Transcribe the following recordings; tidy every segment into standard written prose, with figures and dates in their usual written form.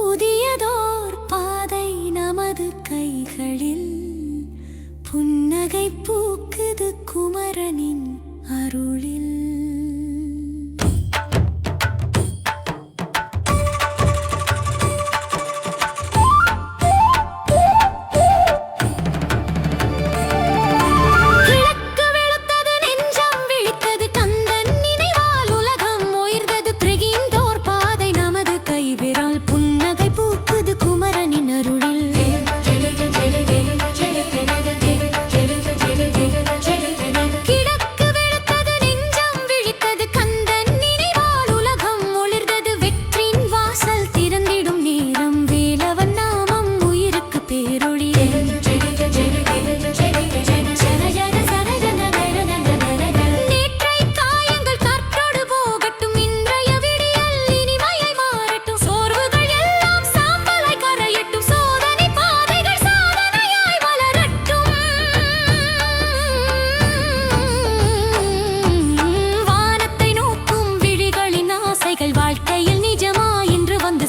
புதியதோர் பாதை நமது கைகளில் புன்னகை பூக்குது குமரனின் அருளில்.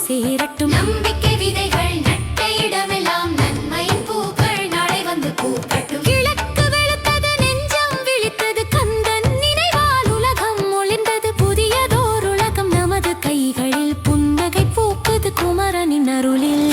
சேரட்டும் நம்பிக்கை விதைகள் நட்ட இடமெல்லாம் நன்மையின் பூக்கள் நாளை வந்து பூக்கட்டும். கிழக்கு வெளுத்தது நெஞ்சம் விழித்தது கந்தன் நினைவால் உலகம் ஒளிர்ந்தது புதியதோர் உலகம் நமது கைகளில் புன்னகை பூக்குது குமரனின் அருளில்.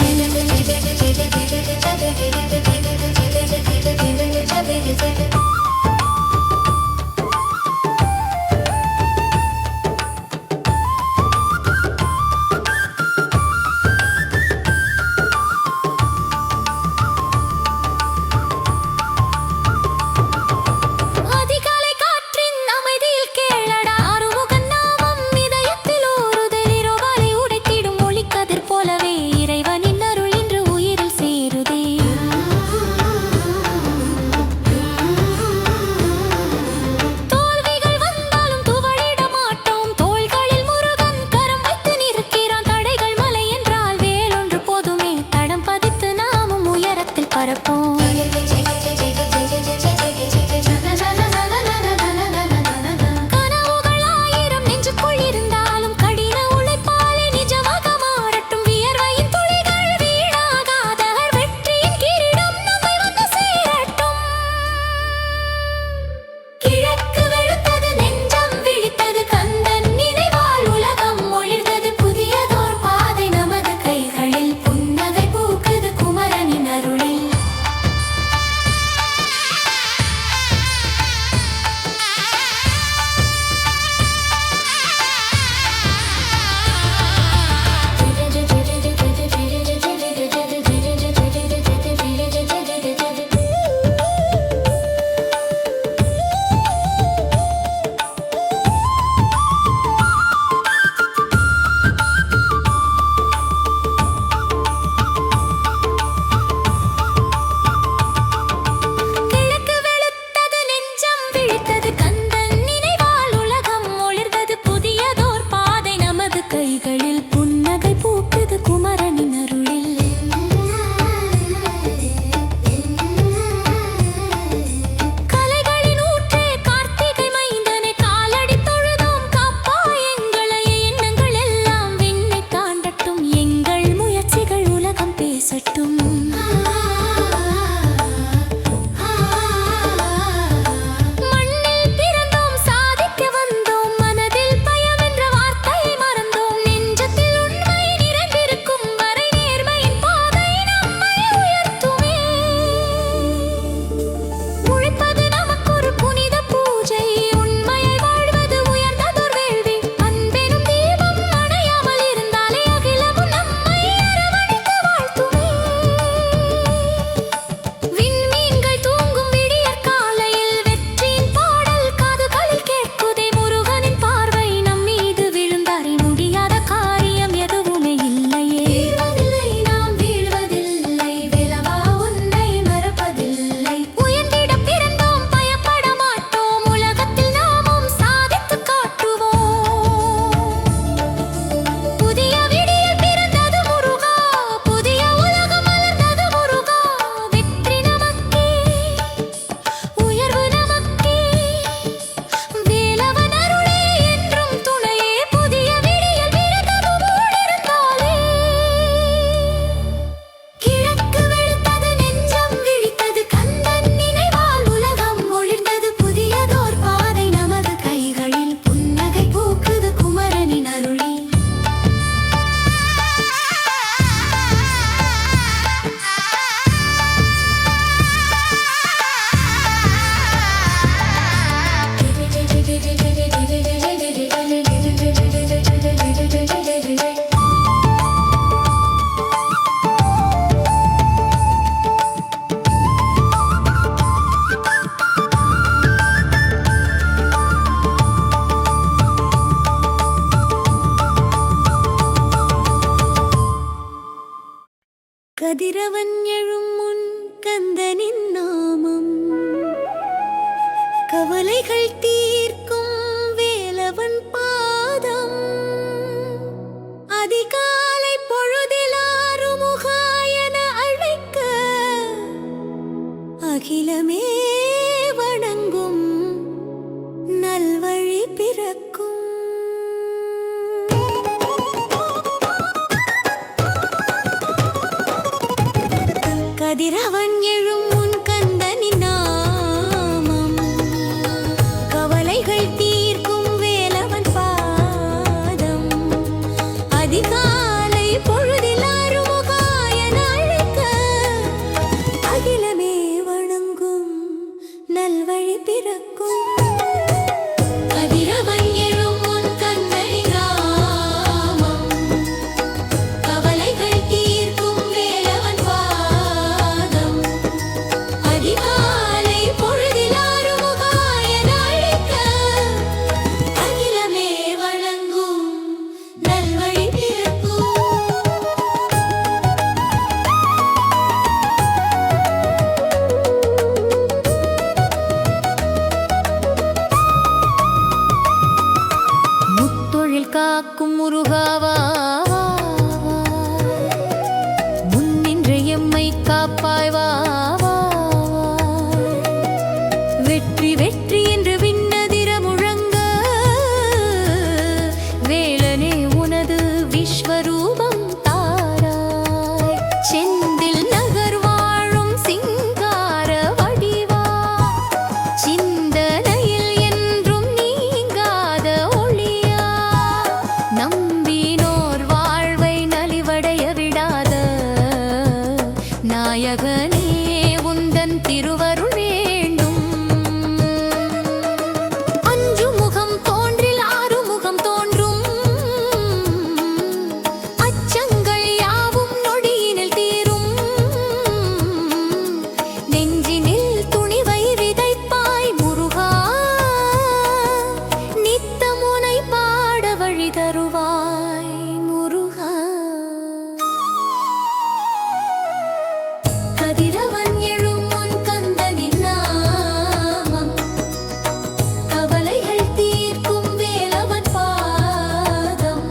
கதிரவன் எழும் முன் கந்தனின் நாமம், கவலைகள் தீர்க்கும் வேலவன் பாதம், அதிகாலை பொழுதில் ஆறுமுகா என அழைக்க அகிலமே வணங்கும் நல்வழி பிறக்கும். கதிரவன் எழும் முன் கந்தனின் நாமம், கவலைகள் தீர்க்கும் வேலவன் பாதம், அதிகாலை பொழுதில் ஆறுமுகா என அழைக்க அகிலமே வணங்கும் நல்வழி பிறக்கும். கதிரவன் எழும் முன் கந்தனின் நாமம், கவலைகள் தீர்க்கும் வேலவன் பாதம், அதிகாலை பொழுதில் ஆறுமுகா என அழைக்க அகிலமே வணங்கும் நல்வழி பிறக்கும். முத்தொழில் காக்கும் முருகாவா, முன்னின்று எம்மை காப்பாய் வா, வெற்றி வெற்றி என்று விண்ணதிர முழங்க வேளனே உனது விஸ்வரூபம் தாராய். செந்தில் நகர் வாழும் சிங்கார வடிவா, சிந்தனையில் என்றும் நீங்காத ஒளியா, நம்பினோர் வாழ்வை நலிவடைய விடாத நாயகனே உந்தன் திருவருள் வேண்டும். அஞ்சு முகம் தோன்றில் ஆறு முகம் தோன்றும், அச்சங்கள் யாவும் நொடியினில் தீரும், நெஞ்சினில் துணிவை விதைப்பாய் முருகா, நித்தமுனை பாட வழி தருவாய் முருகா. கதிரவன் எழும் முன் கந்தனின் நாமம், கவலைகள் தீர்க்கும் வேலவன் பாதம்,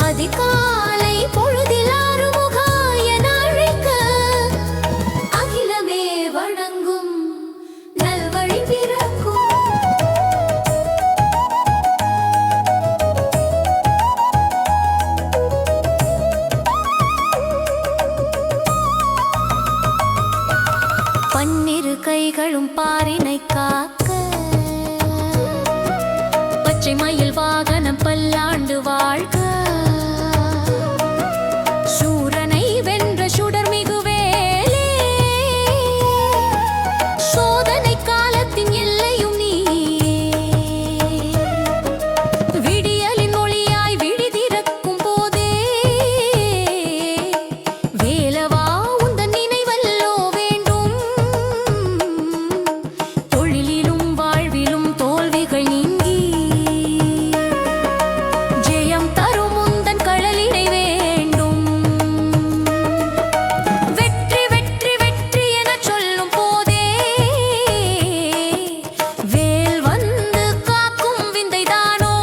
அதிகாலை பொழுதில் ஆறுமுகா என அழைக்க அகிலமே வணங்கும் நல்வழி பிறக்கும். பன்னிரு கைகளும் பாரினை காக்க, பச்சை மயில் வாகனம் பல்லாண்டு வாழ்க, சூரனை வென்ற சுடர்மிகு வேலே, சோதனை காலத்தின் எல்லையும் நீயே, விடியலின் ஒளியாய் விழி திறக்கும் போதே வேலவா உந்தன் நினைவல்லோ வேண்டும். தொழிலிலும் வாழ்விலும் தோல்விகள் நீங்கி ஜெயம் தரும் உந்தன் கழலினை வேண்டும். வெற்றி வெற்றி வெற்றி எனச் சொல்லும் போதே வேல் வந்து காக்கும் விந்தைதானோ,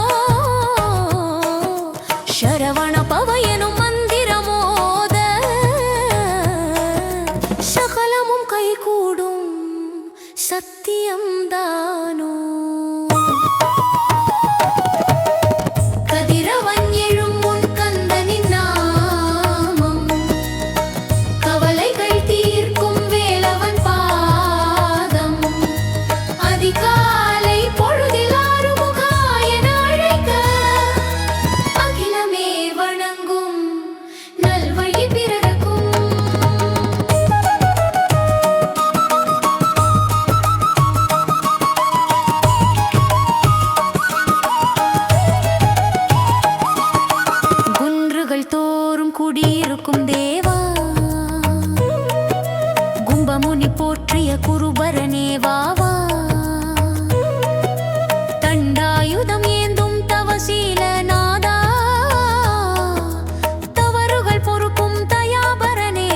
சரவண பவ எனும் மந்திரமோத சகலமும் கைகூடும் சத்தியம்தானோ. கதிரவன் எழும் முன் கந்தனின் நாமம், கவலைகள் தீர்க்கும் வேலவன் பாதம், அதிகாலை பொழுதில் ஆறுமுகா என அழைக்க அகிலமே வணங்கும் நல்வழி பிறக்கும். குன்றுகள் தோறும் குடியிருக்கும் தேவா, கும்பமுனி போற்றிய குருபரனே வாவா, தண்டாயுதம் ஏந்தும் தவசீல நாதா, தவறுகள் பொறுக்கும் தயாபரனே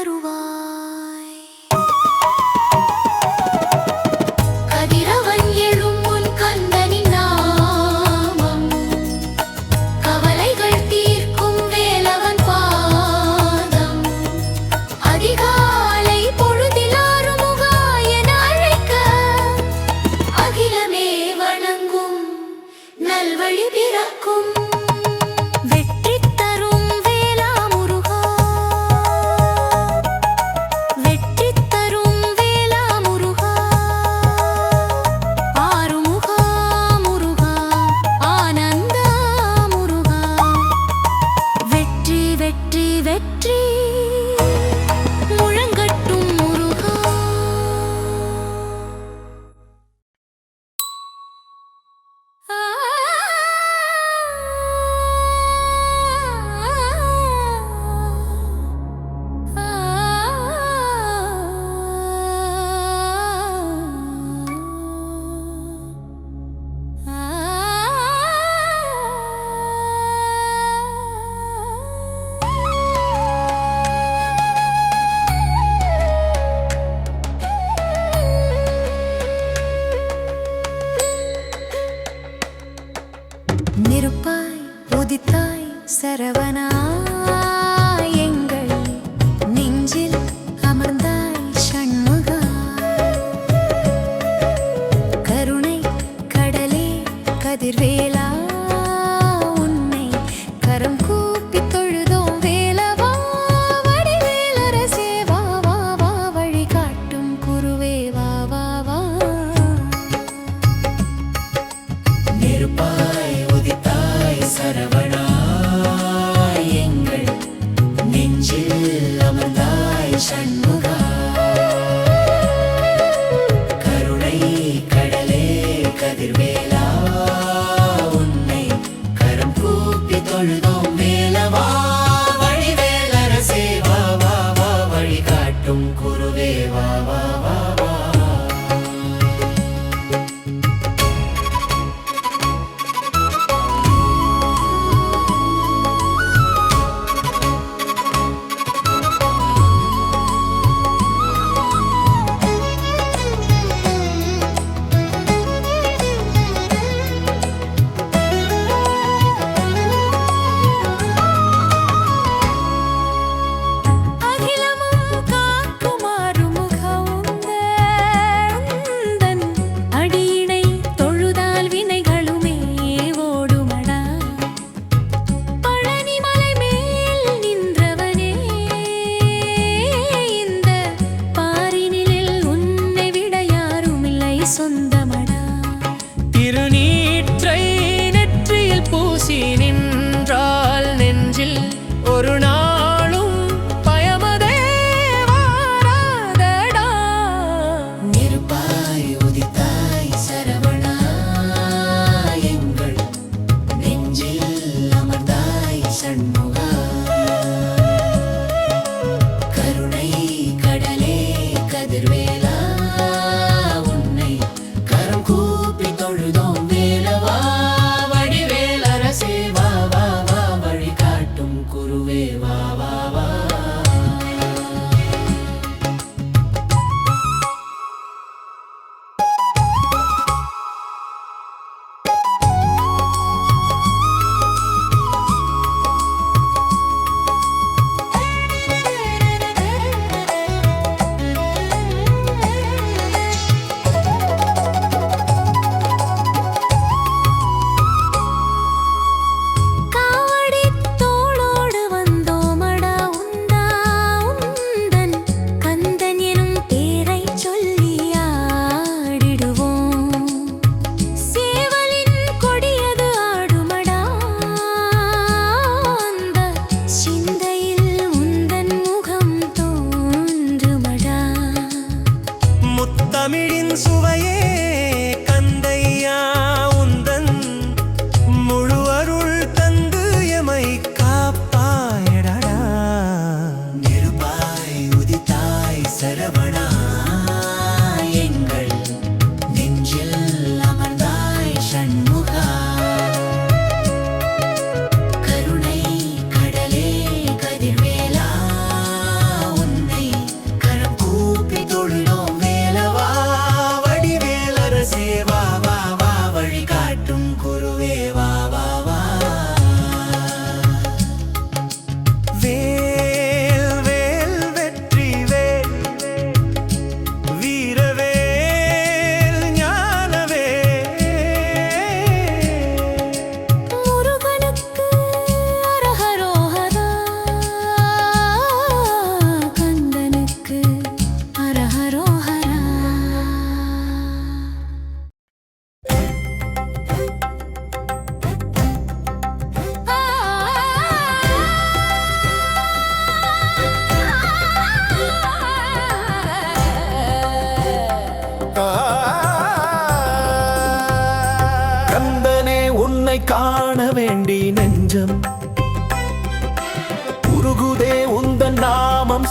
தருவாய். கதிரவன் எழும் முன் கந்தனின் நாமம், கவலைகள் தீர்க்கும் வேலவன் பாதம். அதிகாலை பொழுதில் ஆறுமுகா என அழைக்க, அகிலமே வணங்கும் நல்வழி பிறக்கும். வெற்றி தரும் வேலா முருகா, வெற்றி தரும் வேலா முருகா, ஆறுமுகா முருகா, ஆனந்த முருகா. வெற்றி வெற்றி வெற்றி முழங்கட்டும் முருகா. நெருப்பாய் உதித்தாய் சரவணா, எங்கள் நெஞ்சில் அமர்ந்தாய் சண்முகா. கருணை கடலே கதிர்வேலா, உன்னை கரம் கூப்பி தொழுதோம் வேலவா. வடிவேலரசே வா வா வா, வழிகாட்டும் குருவே வா வா வா. நெருப்பாய் உதித்தாய் சரவணா, எங்கள் நெஞ்சில் அமர்ந்தாய் சண்முகா. கருணை கடலே கதிர்வேலா, உன்னை கரம் கூப்பி தொழுதோம் வேலவா. வழிவேலரசே வா வா வா, வழிகாட்டும் குருவே வா வா வா வா.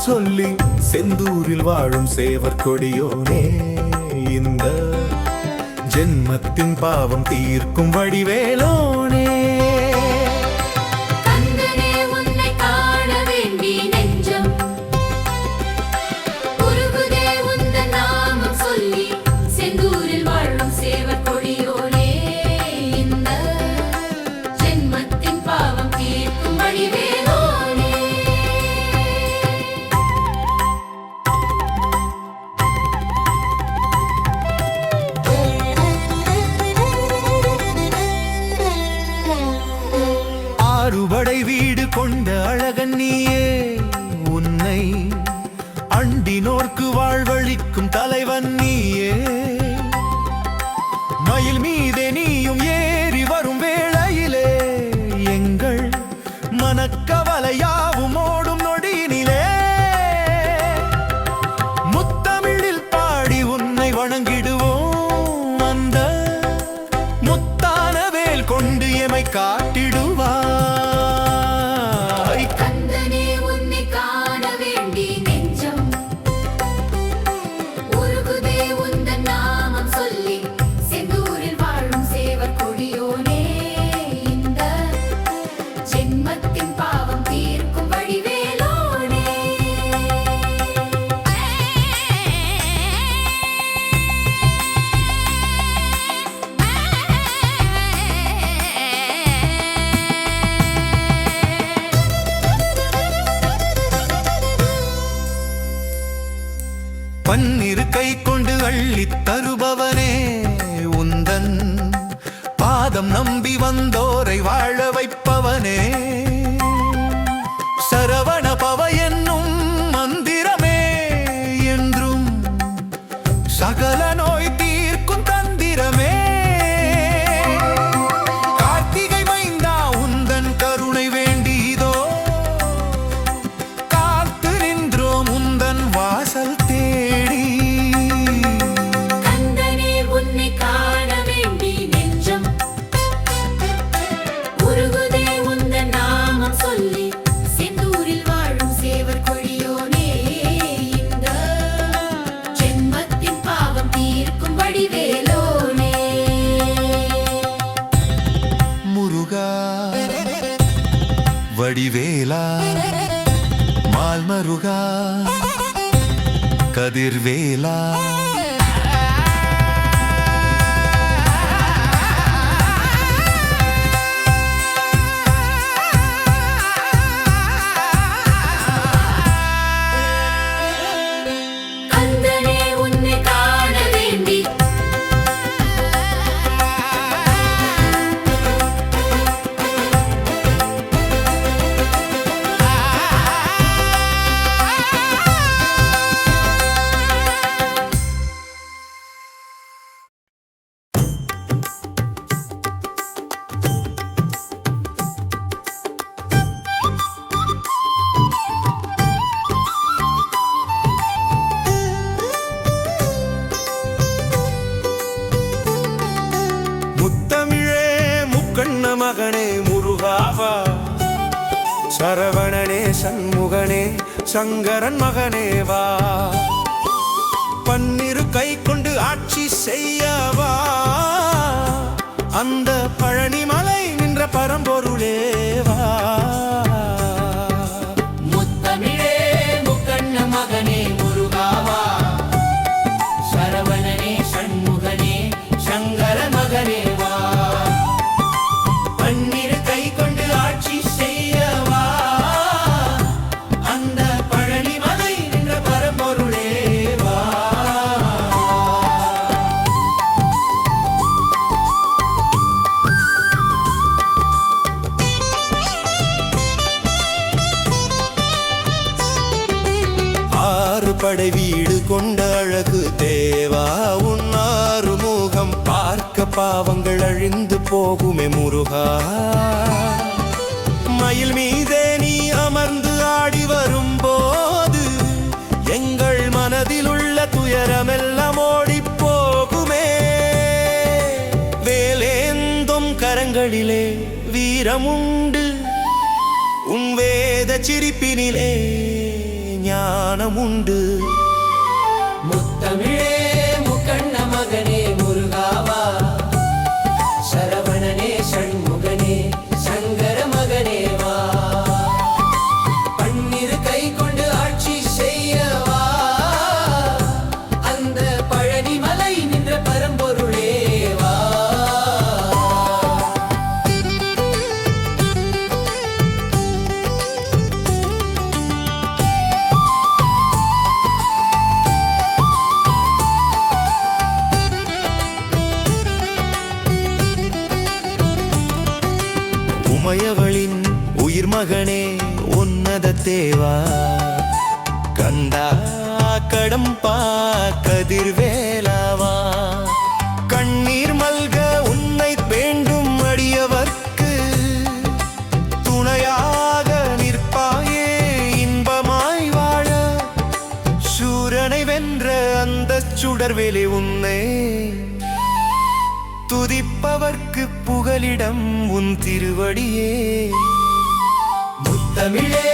சொல்லி செந்தூரில் வாழும் சேவர் கொடியோனே இந்த ஜென்மத்தின் பாவம் தீர்க்கும் வடிவேலோனே கந்தனே உன்னை காண வேண்டி நெஞ்சம் உருகுதே உந்தன் நாமம் சொல்லி செந்தூரில் வாழும் சேவர் கொடியோனே இந்த ஜென்மத்தின் பாவம் தீர்க்கும் வடிவேலோனே ஆறுபடை வீடு கொண்ட அழகன் நீயே உன்னை அண்டினோர்க்கு வாழ்வழிக்கும் தலைவன் நீயே மயில் மீதே நீயும் ஏறி வரும் வேளையிலே எங்கள் மனக்கவலையாவும் ஓடும் நொடியினிலே முத்தமிழில் பாடி உன்னை வணங்கிடுவோம் அந்த முத்தான வேல் கொண்டு எமை காட்டிடுவாய் கந்தனே உன்னை காண வேண்டி நெஞ்சம் உருகுதே உந்தன் நாமம் சொல்லி செந்தூரில் வாழும் சேவர் கொடியோனே இந்த ஜென்மத்தின் பாவம் தீர்க்கும் வடிவேலோனே பன்னிரு கை கொண்டு அள்ளித் தருபவனே உந்தன் பாதம் நம்பி வந்தோரை வாழ வைப்பவனே சரவண பவ என்னும் மந்திரமே என்றும் சகல நோய் தீர்க்கும் தந்திரமே கார்த்திகை மைந்தா உந்தன் கருணை வேண்டியதோ காத்து நின்றோம் உந்தன் வாசல் தேடி கந்தனே உன்னை காண வேண்டி நெஞ்சம் உருகுதே உந்தன் நாமம் சொல்லி செந்தூரில் வாழும் சேவர் கொடியோனே இந்த ஜென்மத்தின் பாவம் தீர்க்கும் வடிவேலோனே முருகா வடிவேலா மால்மருகா கதிர்வேலா கந்தனே உன்னை காண வேண்டி முத்தமிழே முக்கண்ண மகனே முருகாவா சரவணனே சண்முகனே சங்கரன் மகனே வா பன்னிரு கை கொண்டு ஆட்சி செய்யவா அந்த பழனிமலை நின்ற பரம்பொருளே வா முத்தமிழே முக்கண்ண மகனே முருகாவா சரவணனே சண்முகனே சங்கர மகனே வா பன்னிரு கை கொண்டு ஆட்சி செய்யவா அந்த பழனிமலை நின்ற பரம்பொருளே வா படை வீடு கொண்ட அழகு தேவா உன்னாறு முகம் பார்க்க பாவங்கள் அழிந்து போகுமே முருகா மயில் மீதே நீ அமர்ந்து ஆடி வரும்போது எங்கள் மனதில் உள்ள துயரமெல்லாம் ஓடி போகுமே வேலேந்தும் கரங்களிலே வீரமுண்டு உன் வேத சிரிப்பினிலே ஞானம் உண்டு. முத்தமிழே முக்கண்ண மகனே முருகாவா, சரவணனே சண்முகனே சங்கர மகனே வா, பன்னிரு கை கொண்டு ஆட்சி செய்யவா, அந்த பழனி மலை நின்ற பரம்பொருளே வா. உமையவளின் உயிர் மகனே உன்னத தேவா, கந்தா கடம்பா கதிர்வேலாவா, கண்ணீர் மல்க உன்னை வேண்டும் அடியவர்க்கு துணையாக நிற்பாயே இன்பமாய் வாழ, சூரனை வென்ற அந்த சுடர்வேலை உன்னை துதிப்பவர்க்கு புகலிடம் உன் திருவடியே. முத்தமிழே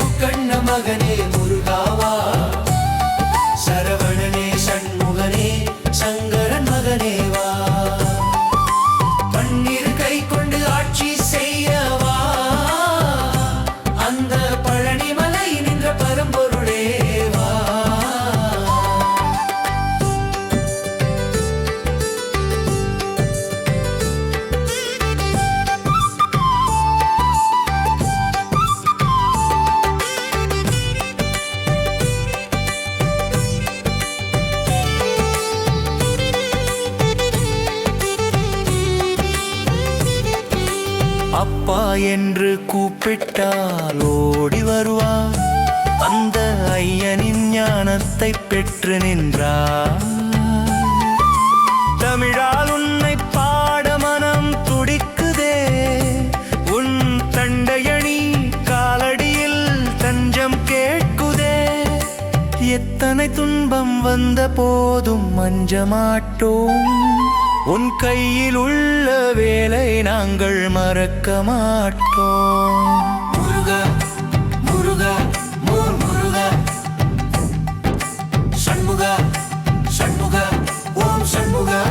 முக்கண்ண மகனே முருகாவா, சரவணனே சண்முகனே சங்கரன் மகனே வா, பன்னிரு கை கொண்டு ஆட்சி செய்யவா, அந்த பழனி மலை நின்ற பரம்பொருளே வா. அப்பா என்று கூப்பிட்டால் ஓடி வருவார், அந்த ஐயனின் ஞானத்தை பெற்று நின்றார். தமிழால் உன்னை பாட மனம் துடிக்குதே, உன் தண்டையணி காலடியில் தஞ்சம் கேட்குதே. எத்தனை துன்பம் வந்த போதும் அஞ்ச மாட்டோம், உன் கையில் உள்ள வேலை நாங்கள் மறக்க மாட்டோம். முருகா முருகா மோர் முருகா, சண்முகா சண்முகா ஓம் சண்முகா.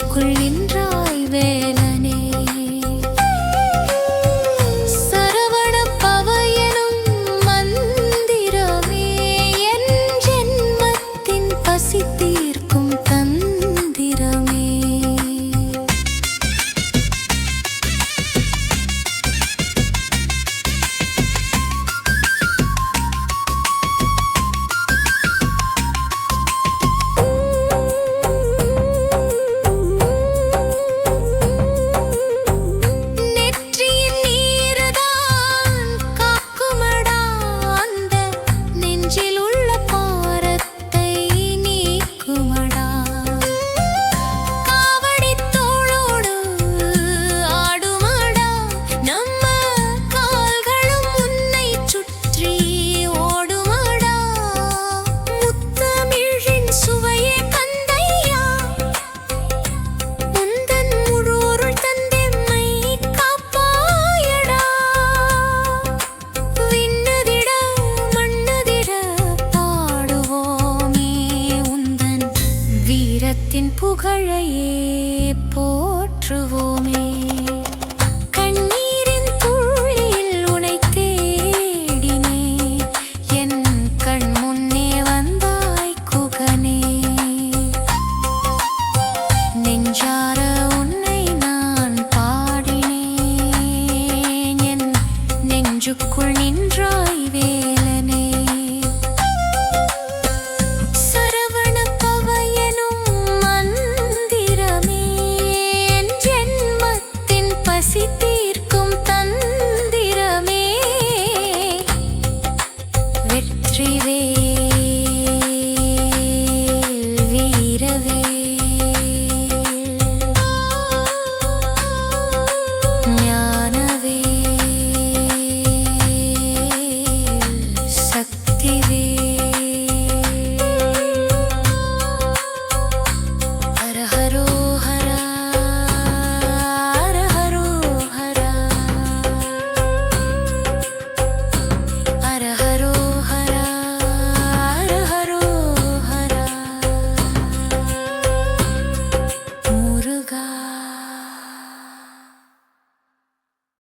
நெஞ்சுக்குள் நின்றாய் வேலனே சரவண பவ எனும் மந்திரமே என் ஜென்மத்தின் பசி தீர்க்கும் தந்திரமே நெற்றியின் நீரதான் காக்குமடா அந்த நெஞ்சில் உள்ள பாரத்தை நீக்குமடா காவடி தோளோடு ஆடுமடா நம்ம கால்களும் உன்னை சுற்றி ஓடுமடா முத்தமிழின் சுவையே கந்தையா உந்தன் முழோருள் தந்தெம்மை காப்பாயடா விண்ணதிட மண்ணதிட பாடுவோமே உந்தன் வீரத்தின் புகழையே போற்றுவோமே